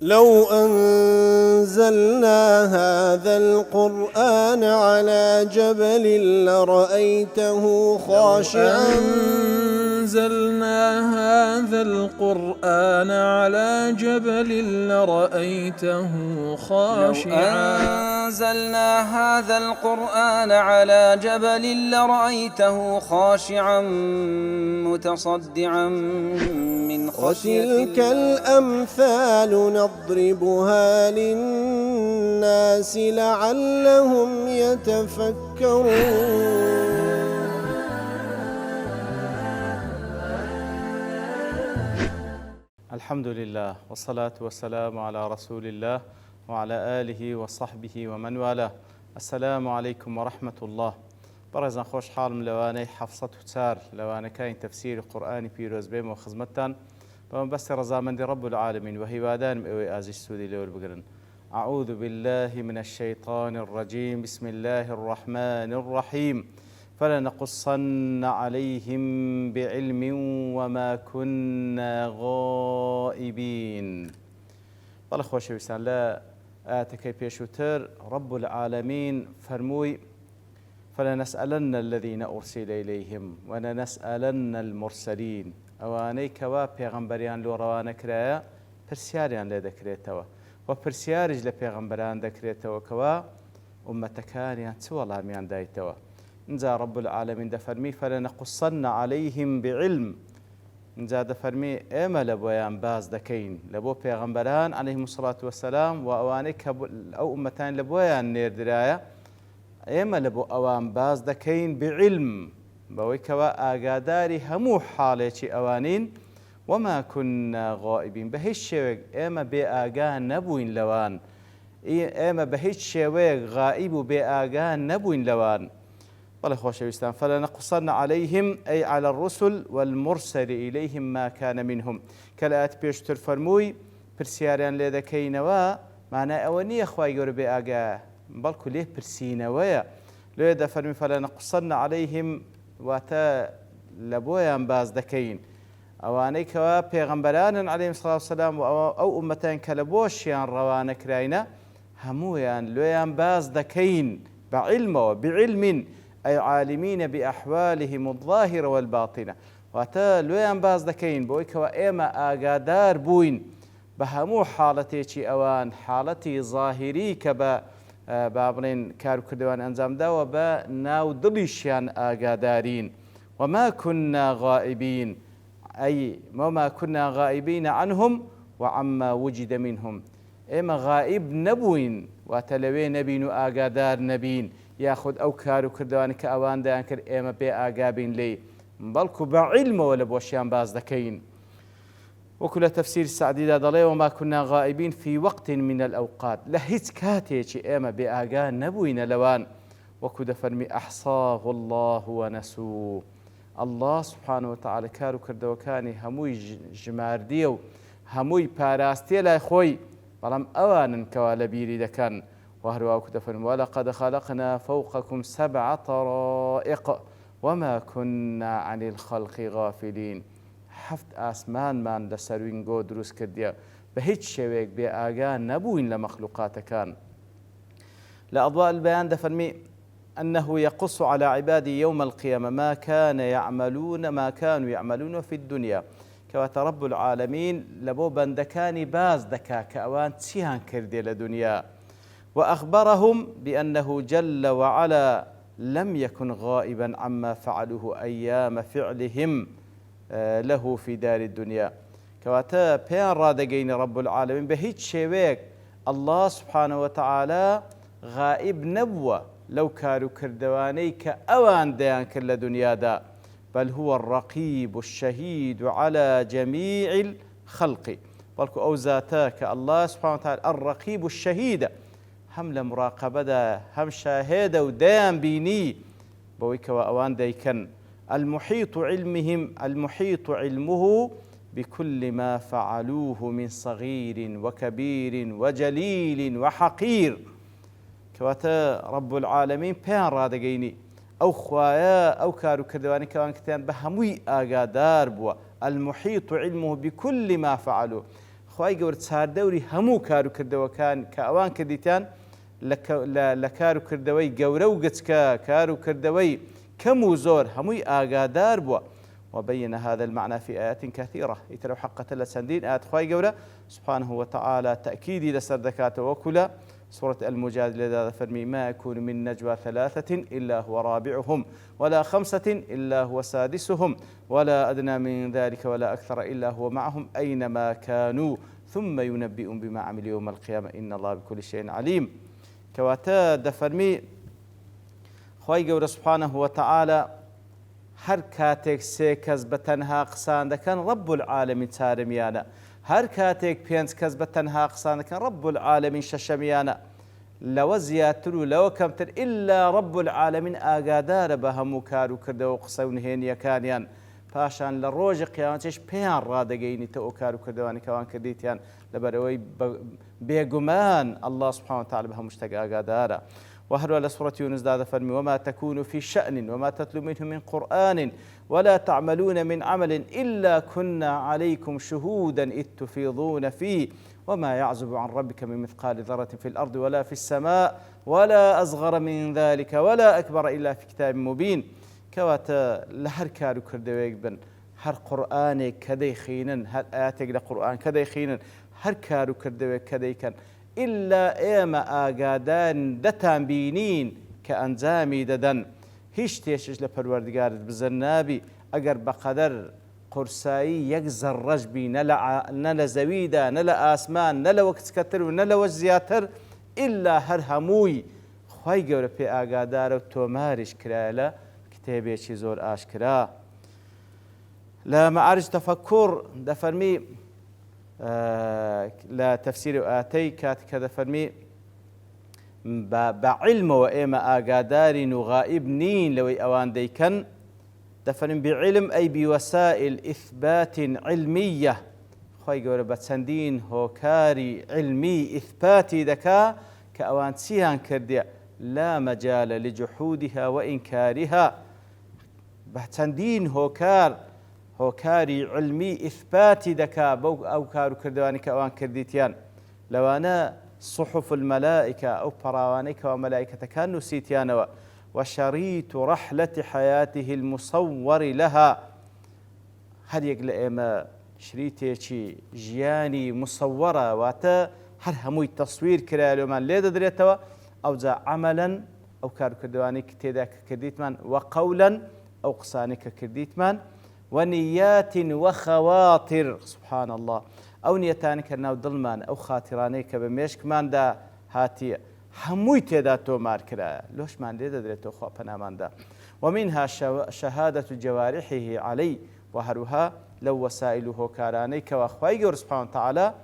لو أنزلنا هذا القرآن على جبل لرأيته خاشعا أنزلنا هذا القرآن على جبل لرأيته خاشعا أنزلنا هذا القرآن على جبل لرأيته خاشعا متصدعا من خشية وتلك الأمثال نضربها للناس لعلهم يتفكرون. الحمد لله والصلاة والسلام على رسول الله وعلى آله وصحبه ومن والاه. السلام عليكم ورحمة الله. برزان خوش حالم لواني حفصة وتار لوانا كاين تفسير القرآن بيروز بيم وخزمتان بما بس رزامندي رب العالمين وهي وادان مئوي آزي السودي لول بقرن. أعوذ بالله من الشيطان الرجيم. بسم الله الرحمن الرحيم. فلنقصن عليهم بعلم وما كنا غائبين. بەڵێ خۆشەویستان لە ئاەتەکەی پێشووتر رب العالمين فرمووی فلنسألن الذين أرسل إليهم ولنسألن المرسلين. ئەوانەی کەوا پێغەمبەریان لۆ ڕەوانە کرایە پرسیاریان لێ دەکرێتەوە و پرسیاریش لە پێغەمبەران دەکرێتەوە کەوا ئومەتەکانیان چ وەڵامیان دایتەوە. انجا رب العالمين دفرمي فلنقصن عليهم بعلم. انجا دفرمي اما لبويان باز دكين لبو پیغمبران عليهم الصلاة والسلام واواني او امتان لبويان نير درايا اما لبو اوان باز دكين بعلم بوي كوا اغاداري همو حاليشي اوانين وما كنا غائبين بهيش شويق اما بي اغان نبوين لوان اما بهيش شويق غائب بي اغان نبوين لوان. بەڵێ خۆشەویستان فلنقصن عليهم أي على الرسل والمرسل إليهم ما كان منهم کە لە ئاەت پێشتر فەرمووی پرسیاریان لێ دەکەینەوە معنای ئەوە نییە خوای گەورە بێ ئاگایە بەڵکو لێ پرسینەوەیە. لێ دەفەرمی فلنقصن عليهم واتە لە بۆیان باز دەکەین ئەوانەی کەوا پێغەمبەرانن عليهم الصلاة والسلام و ئەو ئومەتان کە لە بۆشیان ڕەوانە کراینە هەموویان لێیان باز دەکەین بعلمەوە بعلم أي عالمين بأحوالهم الظاهرة والباطنة واتا لويان باز دكين بويك وإما آقادار بوين بهمو حالتي أوان حالتي ظاهري كبا بابلين كارو كردوان أنزام دا وبا ناو دليشيان آقادارين وما كنا غائبين أي وما كنا غائبين عنهم وعما وجد منهم إما غائب نبوين واتلوي نبين آقادار نبين ياخذ أو كارو كردواني كأوان دان كر إما بي آقابين لي بلكو بعلم ولا بوشيان باز دكين. وكل تفسير السعدي دا ضلي وما كنا غائبين في وقت من الأوقات لهيت كاتيشي إما بي آقان نبوين لوان وكد فرمي أحصاه الله ونسوه. الله سبحانه وتعالى كارو كردوكاني هموي جمارديو هموي باراستي لا خوي بلام أوانا كوالبيري دكان وهروا كتفن ولقد خلقنا فوقكم 7 طرائق وما كنا عن الخلق غافلين. حفت آسمان من لسروين قو دروس كرديا بهيج شويك بآقان نبوين لمخلوقات كان. لأضواء البيان دفرمي أنه يقص على عبادي يوم القيامة ما كانوا يعملون في الدنيا كوات رب العالمين لبو بندكاني باز دكا كأوان تسيهان كردي لدنيا وأخبرهم بأنه جل وعلا لم يكن غائبا عما فعلوه أيام فعلهم له في دار الدنيا. كواتا بيان رادقين رب العالمين بهيج شويك الله سبحانه وتعالى غائب نبوة لو كانوا كردواني كأوان ديان كل دنيا دا بل هو الرقيب الشهيد على جميع الخلق بلكو أوزاتاك الله سبحانه وتعالى الرقيب الشهيد هم لمراقبة دا هم شاهد وديان بيني بويك وأوان ديكن المحيط علمه بكل ما فعلوه من صغير وكبير وجليل وحقير. كواتا رب العالمين بيان رادقيني أو خوايا أو كارو كردواني كوان كتان بهموي آقادار بوا المحيط علمه بكل ما فعلوه خوای گەورە چاردەوری هەموو کار و کردەوەکان کە ئەوان کردیتیان لە کار و کردەوەی گەورە و گچکە کار و کردەوەی کەم و زۆر هەمووی ئاگادار بووە. وبين هذا المعنى في آيات كثيرة يتلو حقة لسندين آيات خواي قولة سبحانه وتعالى تأكيدي لسردكات وكلا سورة المجادلة هذا فرمي ما يكون من نجوى ثلاثة إلا هو رابعهم ولا خمسة إلا هو سادسهم ولا أدنى من ذلك ولا أكثر إلا هو معهم أينما كانوا ثم ينبئهم بما عملوا يوم القيامة إن الله بكل شيء عليم. كواتا دفرمي خواي قولة سبحانه وتعالى هر کاتێک سێ کەس بە تەنها قسان دەکەن رب العالمین چارەمیانە، هەر کاتێک پێنج کەس بە تەنها قسان دەکەن رب العالمین شەشەمیانە، لەوە زیاتر و لەوە کەمتر ئللا رب العالمین ئاگادارە بە هەموو کار و کردەوە و قسە و نهێنیەکانیان، پاشان لە ڕۆژی قیامەتیش پێیان ڕادەگەینیتە ئەو کار و کردەوانی کەوان کردیتیان لەبەرەوەی بێگومان الله سبحانه وتعالى بە هەموو شتێک ئاگادارە. وهروا لسورة يونس دادا فرمي وما تكون في شأن وما تتلو منه من قرآن ولا تعملون من عمل إلا كنا عليكم شهودا إذ تفيضون فيه وما يعزب عن ربك من مثقال ذرة في الأرض ولا في السماء ولا أصغر من ذلك ولا أكبر إلا في كتاب مبين. كواتا لهر كارو كردويك بن هر قرآن كدي خينن هر آياتك لقرآن كدي خينن هر كارو كردويك كدي كان إلا ئێمە ئاگادان دەتان بینین کە ئەنجامی دەدەن هیچ تێشش لە پەروەردگارت بزەر نابی ئەگەر بەقەدەر قورسایی یەک زەڕەش بی نە لە زەویدا نە لە ئاسمان نە لەوە کچکەتر و نە لەوە زیاتر ئللا هەر هەمووی خوای گەورە پێ ئاگادارە و تۆماریش کرایە لە کتێبێکی زۆر ئاشکرا. لە مەعارج تەفەکوڕ دەفەرمی لا تفسير آتي كاتك هذا فرمي بعلم وإما آقادار وغائب نين لوي أوان ديكن دفرم بعلم أي بوسائل إثبات علمية خوي قولة بتسندين هوكاري علمي إثباتي دكا كأوان سيهان كرديا لا مجال لجحودها وإنكارها بتسندين هۆکاری علمی ئیثباتی دەکا بەو ئەو کار و کردوانی کە ئەوان کردیتیان لەوانە صحف المەلائکە ئەو پەڕاوانەی کەوا مەلائکەتەکان نووسیتیانەوە وشەریت رحلة حياته المصور لها هەر یەک لە ئێمە شریتێکی ژیانی مصورە واتە هەر هەمووی تەسویر کرا لێمان لێ دەدرێتەوە ئەوجا عەمەلەن ئەو کار و کردوانی کە تێدا کە کردیتمان وەقەولەن ئەو قسانی کە کردیتمان ونيات وخواطر سبحان الله أو نيتان كرنا ودلمان أو خاطراني كبمشك من دا هاتي هموي تدا تومار كرا لوش من ليدا دريتو خو بنامان دا ومنها شهادة جوارحه علي وهروها لو وسائله كاراني كواخواي جور سبحانه وتعالى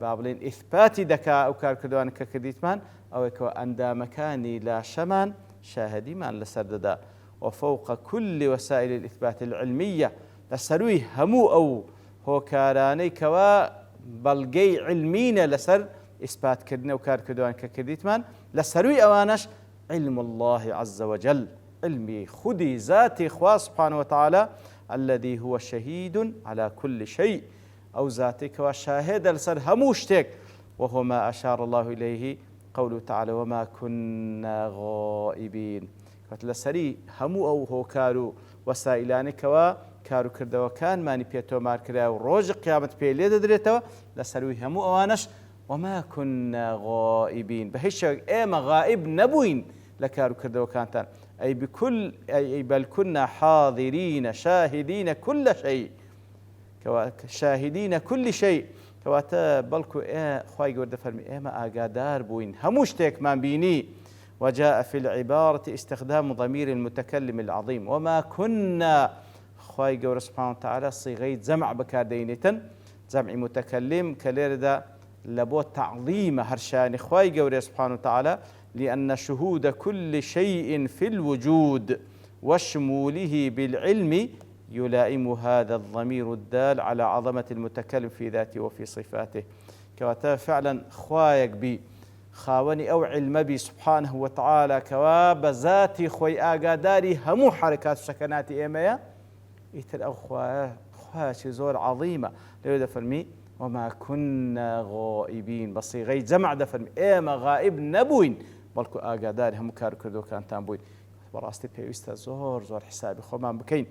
بابلين إثباتي دكا أو كاركدوان ككديتمان أو كو أندا مكاني لا شمان شاهدي من لسرددا وفوق كل وسائل الإثبات العلمية لسروي همو أو هو كاراني كوا بلغي علمين لسر إثبات كدنا وكار كدوان ككديتمان لسروي أوانش علم الله عز وجل علمي خدي ذاتي خوا سبحانه وتعالى الذي هو شهيد على كل شيء أو ذاتي كوا شاهد لسر همو شتك وهو ما أشار الله إليه قوله تعالى وما كنا غائبين لسری هەموو ئەو هۆکار و وەسائلانێکەوە کار و کردەوەکان مانی پێتۆمار کرا و ڕۆژی قیامەت پێ لێ دەدرێتەوە لەسەروی هەموو ئەوانش وما كنا غائبين بە هیچ شێوەیەک ئێمە غائب نەبووین لە کار و کردەوەکانتان أي بل كنا حاضرين شاهدين كل شيء شاهدين كل شيء كواتا بەڵکو خوای گەورە دەفەرمی ئێمە ئاگادار بووین هەموو شتێکمان بینی. وجاء في العبارة استخدام ضمير المتكلم العظيم وما كنا خواي قول سبحانه وتعالى صيغة جمع بكاردينة جمع متكلم كاليردا لبو تعظيم هرشان خواي قول سبحانه وتعالى لأن شهود كل شيء في الوجود وشموله بالعلم يلائم هذا الضمير الدال على عظمة المتكلم في ذاته وفي صفاته كواتا فعلا خوايك بي خاوني أو علم بي سبحانه وتعالى كوا بذاتي خوي آقاداري همو حركات سكنات إيمايا يتر أو خوي خواشی زۆر عظیمە لێ دەفەرمی وما كنا غائبين بصيغي جمع دفرمي ئێمە غائب نەبووین بەڵکو ئاگاداری هەموو کار و کردەوەکانتان بووین بەڕاستی پێویستە زۆر حسابی خۆمان بکەین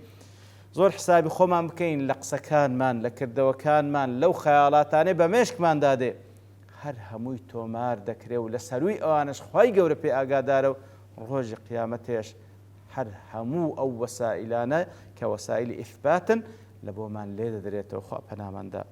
زۆر حسابی خۆمان بکەین لە قسەکانمان لە کردەوەکانمان لەو خەیاڵاتانەی بە مێشکمان دادێ هەر هەمووی تۆمار دەکرێ و لە سەروی ئەوانش خوای گەورە پێ ئاگادارە و ڕۆژی قیامەتێش هەر هەموو ئەو وەسائلانە کە وەسائلی ئیثباتن لە بۆمان لێ دەدرێتەوە خوا پەناماندا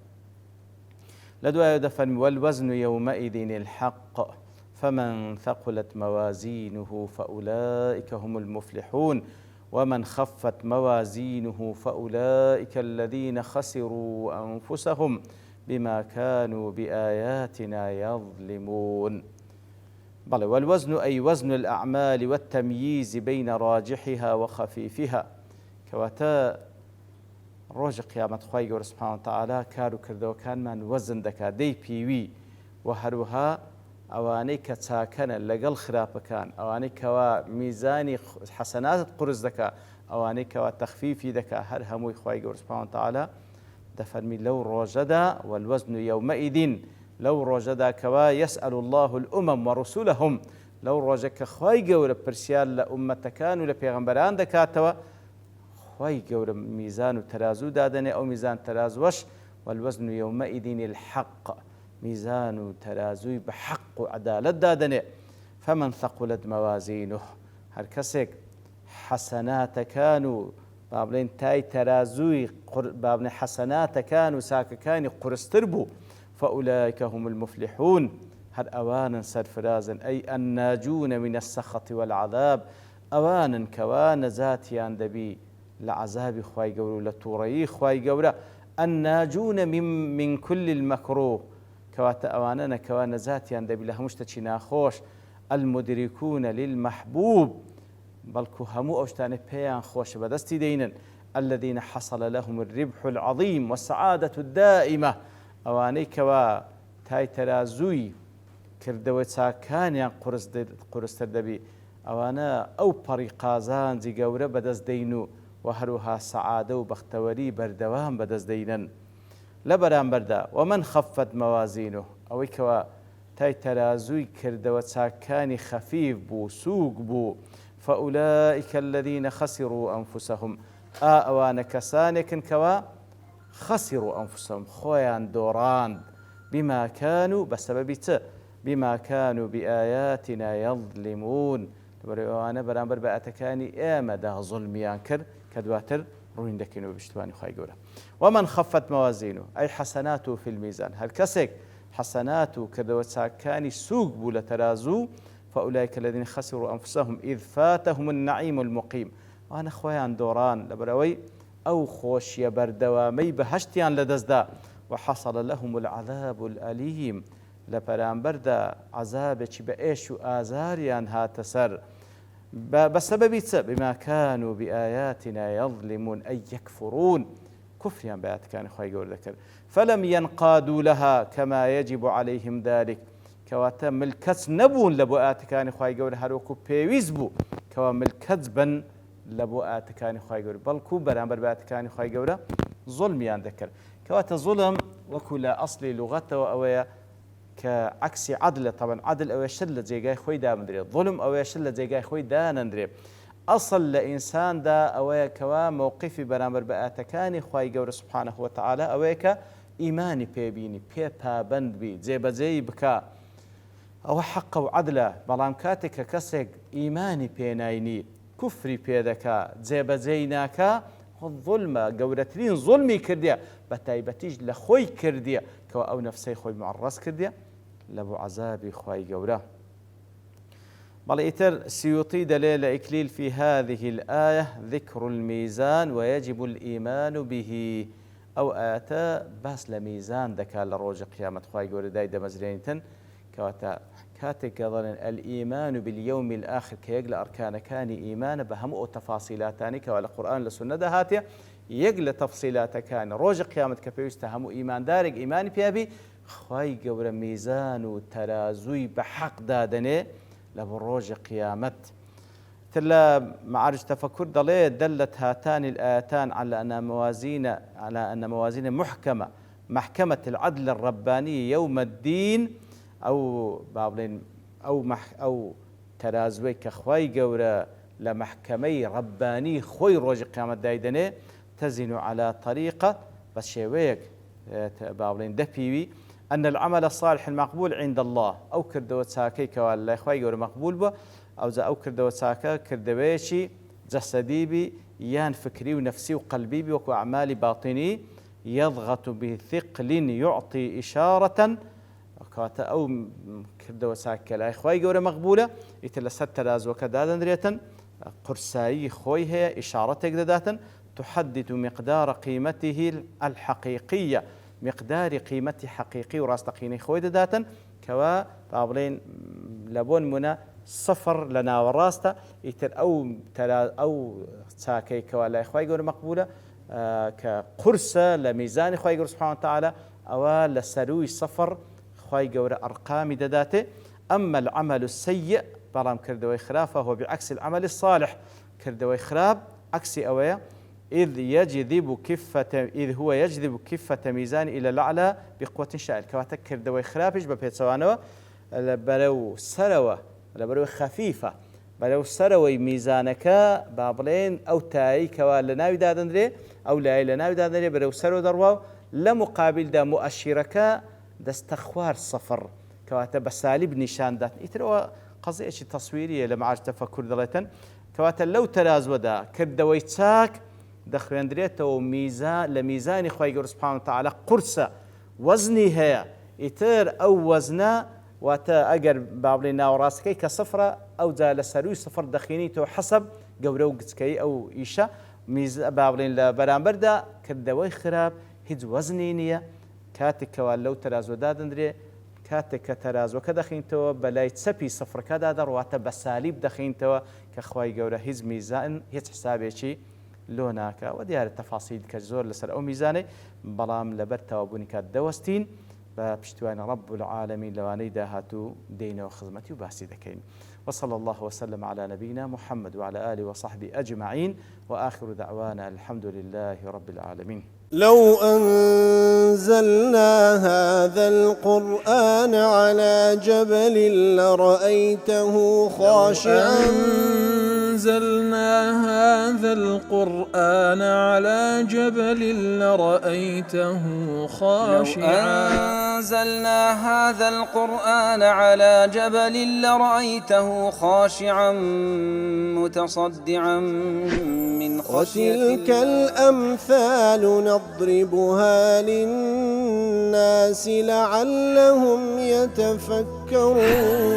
لدواء دفن والوزن يومئذ الحق فمن ثقلت موازينه فأولئك هم المفلحون ومن خفت موازينه فأولئك الذين خسروا أنفسهم بما كانوا بآياتنا يظلمون بل والوزن أي وزن الأعمال والتمييز بين راجحها وخفيفها كواتا ڕۆژی قیامەت خوای گەورە سوبحانە وتەعالا کار و کردەوەکانمان وەزن دەکات دەی پیوی و هەروەها ئەوانەی کە چاکەنە لەگەڵ خراپەکان ئەوانەی کەوا میزانی حەسەناتت قورس دەکات ئەوانەی کەوا تەخفیفی دەکات هەر هەمووی خوای گەورە سوبحانە وتەعالا دەفەرمی لەو ڕۆژەدا والوەزن یەومەئیذ لەو ڕۆژەدا کەوا یەسئەل الله الأمم ورسولهم لەو ڕۆژە کە خوای گەورە پرسیار لە ئومەتەکان و لە پێغەمبەران دەکاتەوە خوای گەورە میزان و تەرازوو دادەنێ ئەو میزان تەرازوەش والوزن يومئذ الحق میزان و تەرازووی بە حەق و عەدالەت دادەنێ فمن ثقلت موازینه هەر کەسێک حەسەناتەکان و با بڵێن تای تەرازووی با بڵێن حەسەناتەکان و ساکەکانی قورستر بوو فأولئك هم المفلحون هەر ئەوانن سەرفرازن ئەی الناجون من السەخط والعذاب ئەوانن کەوا نەجاتیان دەبی لە عەزابی خوای گەورە و لە تووڕەیی خوای گەورە الناجون من كل المەکروه کەواتە ئەوانە کەوا نەجاتیان دەبی لە هەموو شتێکی ناخۆش المدركون للمحبوب بەڵکو هەموو ئەو شتانە پێیان خۆشە بەدەستی دەینن الذين حصل لهم الربح العظيم والسعادة الدائمة ئەوانەی کەوا تای تەرازووی کردەوە چاکانیان قورستر دەبی ئەوانە ئەو پەڕی قازانجی گەورە بەدەست دەین و هەروەها سەعادە و بەختەوەری بەردەوام بەدەست دەینن لە بەرامبەردا ومن خفت موازینه ئەوەی کەوا تای تەرازووی کردەوە چاکانی خەفیف بوو سووک بوو فأولئك الذين خسروا أنفسهم ئەوانە کەسانێکن کەوا خسروا أنفسهم خۆیان دۆڕاند بما كانوا بسبب بما كانوا بآياتنا يظلمون ئەوانە بەرامبەر بە ئاەتەکانی ئێمەدا زوڵمیان کرد کە دواتر ڕووین دەکەینەوە بشتوانی خوای گەورە ومن خفت موازینه ئەی حەسەناته في الميزان هەر کەسێک حەسەنات و کردەوە چاکانی سووک بوو لە تەرازوو فأولئك الذين خسروا أنفسهم إذ فاتهم النعيم المقيم وأنا خويان دوران لبروي أو خوشي بردوامي بهشتيان لدزدا وحصل لهم العذاب الأليم لبرامبردا عذابك بإيش وآزاريان هاتسر بسبب بما كانوا بآياتنا يظلمون أي يكفرون كفريان بآيات كان خوي يقول ذكر فلم ينقادوا لها كما يجب عليهم ذلك كواتا ملكت نبون لبؤات كان خوي يقول هروكو بيويز بو كوا ملكت بن لبؤات كان خوي يقول بلكو برامبر بآيات كان خوي يقول ظلميان ذكر كواتا ظلم وكل أصل لغته أويا كعكس عدل طبعا عدل أو شلة زي جاي خوي دا مدري ظلم أو شلة زي جاي خوي دا ندري أصل لإنسان دا أو كوا موقفي برامبر بآتكاني خوي جور سبحانه وتعالى أو إيماني بيبيني بيبا بند بي زي بزي بكا أو حق وعدله بلام كاتك كسك إيماني بينايني كفري بيدكا زي بزيناكا الظلمة جورترين ظلمي كرديا بتايبتيج لخوي كرديا كوا أو نفسي خوي معرس كرديا لبو عذابي خوي جورا بل سيوطي دليل إكليل في هذه الآية ذكر الميزان ويجب الإيمان به أو آتا بس لميزان ذكا لروج قيامة خوي جورا دايدا مزرينتن كواتا كاتك ظن الإيمان باليوم الآخر كيقل أركان كان إيمان بهم تفاصيلاتاني كوالا القرآن لسنة هاتيا يقل تفصيلات كان روج قيامة كبيوست هم إيمان دارق إيمان بيابي خواي قبر ميزان وترازوي بحق دادني لبروج قيامة تلا معارج تفكر ضلية دلت هاتان الآيتان على أن موازين محكمة، محكمة العدل الرباني يوم الدين أو بابلين أو ترازوي كخواي قورا لمحكمي رباني خوي روج قيامة دايدني تزن على طريقة بس شويك بابلين دبيوي أن العمل الصالح المقبول عند الله أو كردوت ساكي كوالا خواي قورا مقبول به أو زا أو كردوت ساكا كردويشي جسدي بي يان فكري ونفسي وقلبي بي وكو أعمالي باطني يضغط بثقل يعطي إشارة أو كردوت ساكا لا خواي قورا مقبولة يتلسد تراز وكدادا دريتا قرسائي خوي هي إشارتك داتا تحدد مقدار قيمته الحقيقية، مقدار قيمته حقيقي وراستقيني خوي داتا كوا بابلين لبون منا صفر لنا وراستا يتر أو ساكي كوا لا خوي قور مقبولة كقرصة لميزان خوي قور سبحانه وتعالى أو لسروي صفر خوي قور أرقام داته. أما العمل السيء برام كردوي خراب فهو بعكس العمل الصالح، كردوي خراب عكس أويا إذ هو يجذب كفة ميزان إلى الأعلى بقوة شائل كواتك كردوي خرابش ببيت سوانوا بلو سروة بلو خفيفة بلو سروي ميزانك بابلين أو تاي كوالنا دادندري أو لا لنا دادندري بلو سرو دروا لمقابل دا مؤشرك دستخوار صفر كواتا بسالب نشان دات يتروا قضية تصويرية لمعاج تفكر دلتن كواتا لو تراز ودا كردوي تاك دخلين دريته ميزان لميزان خوي سبحانه وتعالى قرصة وزني هي يتر أو وزنا واتا أجر بابلينا وراسكي كصفرة أو زال سروي صفر دخينيته حسب جورو قتكي أو إيشا بابلين لبرامبر دا كردوي خراب هج وزنينية كاتك لو تراز ودا دندري كاتك تراز وكدخينتوا بلاي تسبي صفر كذا درواته بساليب دخينتوا كخواي جورا هز ميزان هيت حسابي شيء لوناك وديار التفاصيل كزور لسر أو ميزاني بلام لبرتا وبونيكا دوستين بشتوان رب العالمين لواني داهاتو دينا وخدمتي وباسي دكين. وصلى الله وسلم على نبينا محمد وعلى آله وصحبه أجمعين وآخر دعوانا الحمد لله رب العالمين. لو أنزلنا هذا القرآن على جبل لرأيته خاشعا أنزلنا هذا القرآن على جبل لرأيته خاشعا أنزلنا هذا القرآن على جبل لرأيته خاشعا متصدعا من خشية الله. وتلك الأمثال نضربها للناس لعلهم يتفكرون.